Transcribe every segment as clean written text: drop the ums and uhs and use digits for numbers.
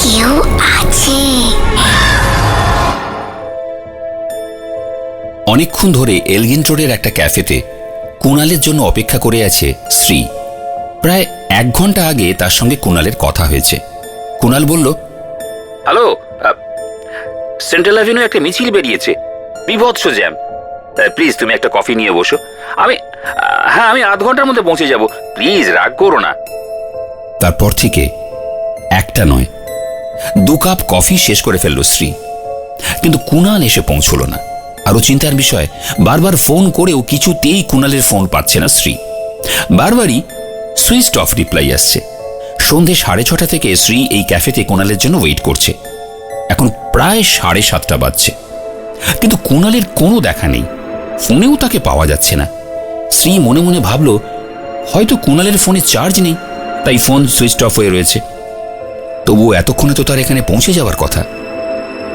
কেউ আছে। অনেকক্ষণ ধরে এলগিন রোডের একটা ক্যাফেতে কুণালের জন্য অপেক্ষা করে আছে শ্রী। প্রায় 1 ঘন্টা আগে তার সঙ্গে কুণালের কথা হয়েছে। কুণাল বলল, হ্যালো, সেন্ট্রাল অ্যাভিনিউ একটা মিছিল বেরিয়েছে, বিভৎস জ্যাম, প্লিজ তুমি একটা কফি নিয়ে বসো। আমি 1/2 ঘন্টার মধ্যে পৌঁছে যাব, প্লিজ রাগ করো না। তারপর থেকে একটা নয় 2 কাপ কফি শেষ করে ফেলল শ্রী, কিন্তু কুণাল এসে পৌঁছল না। আরো চিন্তার বিষয়, বারবার ফোন করেও কিছুতেই কুণালের ফোন পাচ্ছে না শ্রী। বারবারই সুইচ অফ রিপ্লাই আসছে। সন্ধে 6:30 থেকে শ্রী এই ক্যাফেতে কুণালের জন্য ওয়েট করছে। এখন প্রায় 7:30 বাজছে, কিন্তু কুণালের কোনো দেখা নেই, ফোনেও তাকে পাওয়া যাচ্ছে না। শ্রী মনে মনে ভাবল, হয়তো কুণালের ফোনে চার্জ নেই, তাই ফোন সুইচ অফ হয়ে রয়েছে। তবু এতক্ষণে তো তার এখানে পৌঁছে যাওয়ার কথা।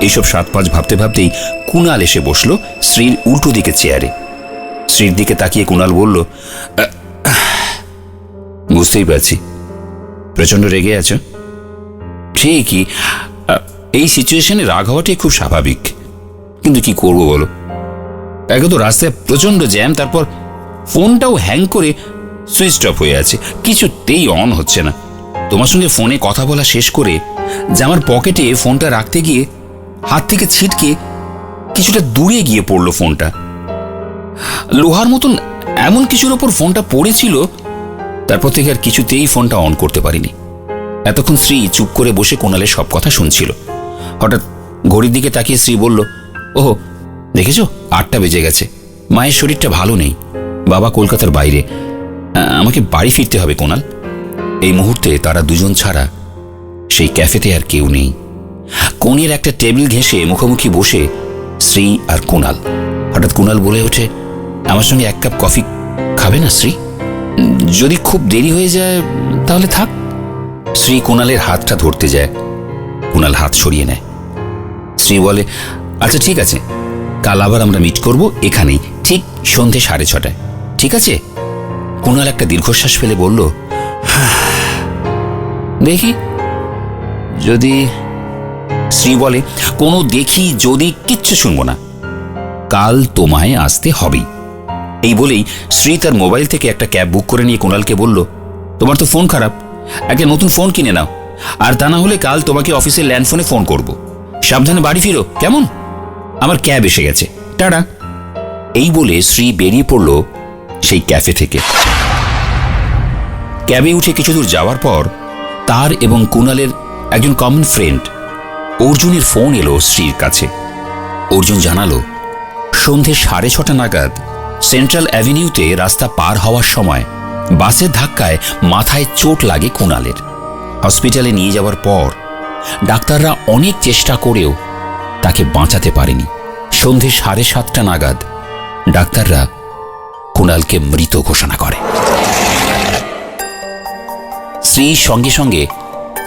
এইসব 7-5 ভাবতে ভাবতেই কুণাল এসে বসল শ্রীর উল্টো দিকে চেয়ারে। শ্রীর দিকে তাকিয়ে কুণাল বলল, বুঝতেই পারছি প্রচন্ড রেগে আছো। ঠিকই, এই সিচুয়েশনে রাগ হওয়াটাই খুব স্বাভাবিক, কিন্তু কি করবো বলো, একে তো রাস্তায় প্রচন্ড জ্যাম, তারপর ফোনটাও হ্যাং করে সুইচ অফ হয়ে আছে, কিছুতেই অন হচ্ছে না। তোমার সঙ্গে ফোনে কথা বলা শেষ করে জামার পকেটে ফোনটা রাখতে গিয়ে হাত থেকে ছিটকে কিছুটা দূরে গিয়ে পড়লো ফোনটা। লোহার মতন এমন কিছুর ওপর ফোনটা পড়েছিল, তারপর থেকে আর কিছুতেই ফোনটা অন করতে পারিনি। এতক্ষণ শ্রী চুপ করে বসে কুণালের সব কথা শুনছিল। হঠাৎ ঘড়ির দিকে তাকিয়ে শ্রী বলল, ওহো দেখেছো 8টা বেজে গেছে, মায়ের শরীরটা ভালো নেই, বাবা কলকাতার বাইরে, আমাকে বাড়ি ফিরতে হবে কুণাল। এই মুহূর্তে তারা দুজন ছাড়া সেই ক্যাফেতে আর কেউ নেই। কোণের একটা টেবিল ঘেঁষে মুখোমুখি বসে শ্রী আর কুণাল। হঠাৎ কুণাল বলে ওঠে, আমার সঙ্গে 1 কাপ কফি খাবে না শ্রী? যদি খুব দেরি হয়ে যায় তাহলে থাক। শ্রী কুণালের হাতটা ধরতে যায়, কুণাল হাত সরিয়ে নেয়। শ্রী বলে, আচ্ছা ঠিক আছে, কাল আবার আমরা মিট করব এখানেই, ঠিক সন্ধে 6:30। ঠিক আছে? কুণাল একটা দীর্ঘশ্বাস ফেলে বলল, দেখি যদি। শ্রী বলে, কোনো দেখি যদি কিচ্ছু শুনবো না, কাল তোমায় আসতে হবেই। এই বলেই শ্রী তার মোবাইল থেকে একটা ক্যাব বুক করে নিয়ে কুণালকে বলল, তোমার তো ফোন খারাপ, একটা নতুন ফোন কিনে নাও, আর তা না হলে কাল তোমাকে অফিসের ল্যান্ডফোনে ফোন করব। সাবধানে বাড়ি ফিরো, কেমন? আমার ক্যাব এসে গেছে, টাটা। এই বলে শ্রী বেরিয়ে পড়ল সেই ক্যাফে থেকে। ক্যাবে উঠে কিছু দূর যাওয়ার পর তার এবং কুণালের একজন কমন ফ্রেন্ড অর্জুনের ফোন এলো শ্রীর কাছে। অর্জুন জানালো, সন্ধে 6:30 নাগাদ সেন্ট্রাল অ্যাভিনিউতে রাস্তা পার হওয়ার সময় বাসের ধাক্কায় মাথায় চোট লাগে কুণালের। হসপিটালে নিয়ে যাওয়ার পর ডাক্তাররা অনেক চেষ্টা করেও তাকে বাঁচাতে পারেনি। সন্ধে 7:30 নাগাদ ডাক্তাররা কুণালকে মৃত ঘোষণা করে। শ্রী সঙ্গে সঙ্গে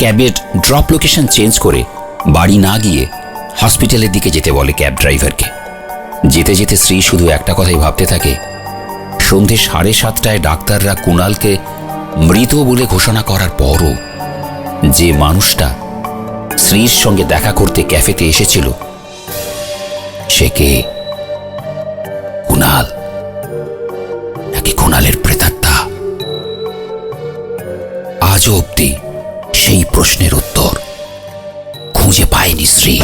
ক্যাবের ড্রপ লোকেশন চেঞ্জ করে বাড়ি না গিয়ে হসপিটালের দিকে যেতে বলে ক্যাব ড্রাইভারকে। যেতে যেতে শ্রী শুধু একটা কথাই ভাবতে থাকে, সন্ধে 7:30টায় ডাক্তাররা কুণালকে মৃত বলে ঘোষণা করার পরও যে মানুষটা শ্রীর সঙ্গে দেখা করতে ক্যাফেতে এসেছিল সে কে? কুণাল নাকি কুণালের প্রেতাত্মা? আজও অবধি সেই প্রশ্নের উত্তর খুঁজে পায়নি শ্রী।